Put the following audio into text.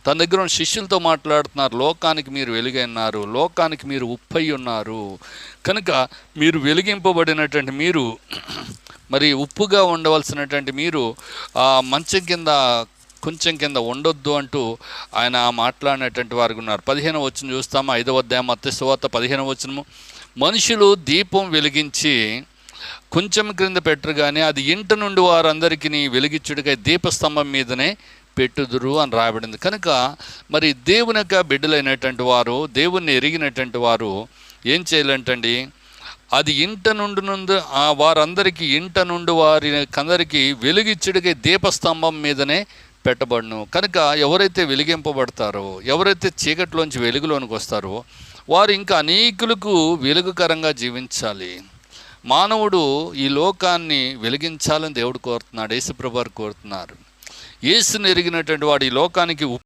తన దగ్గర ఉన్న శిష్యులతో మాట్లాడుతున్నారు. లోకానికి మీరు వెలుగైనారు, లోకానికి మీరు ఉప్పై ఉన్నారు కనుక మీరు వెలిగింపబడినటువంటి మీరు మరి ఉప్పుగా ఉండవలసినటువంటి మీరు మంచం కింద కొంచెం కింద ఉండొద్దు అంటూ ఆయన మాట్లాడినటువంటి వారు ఉన్నారు. 15వ వచనం చూస్తాము, 5వ అధ్యాయం మత్తయి సువార్త 15వ వచనము. మనుషులు దీపం వెలిగించి కొంచెం క్రింద పెట్టరు కానీ అది ఇంట నుండి వారందరికీ వెలిగించుడికై దీపస్తంభం మీదనే పెట్టుదురు అని రాయబడింది. కనుక మరి దేవుని యొక్క బిడ్డలైనటువంటి వారు, దేవుణ్ణి ఎరిగినటువంటి వారు ఏం చేయాలంటండి, అది ఇంట నుండి వారందరికీ ఇంట నుండి వారి అందరికీ వెలిగించుడికై దీపస్తంభం మీదనే పెట్టబడును. కనుక ఎవరైతే వెలిగింపబడతారో, ఎవరైతే చీకటిలోంచి వెలుగులోనికి వస్తారో వారు ఇంకా అనేకులకు వెలుగుకరంగా జీవించాలి. మానవుడు ఈ లోకాన్ని వెలిగించాలని దేవుడు కోరుతున్నాడు, యేసుప్రభువు కోరుతున్నారు. యేసుని ఎరిగినటువంటి వాడు ఈ లోకానికి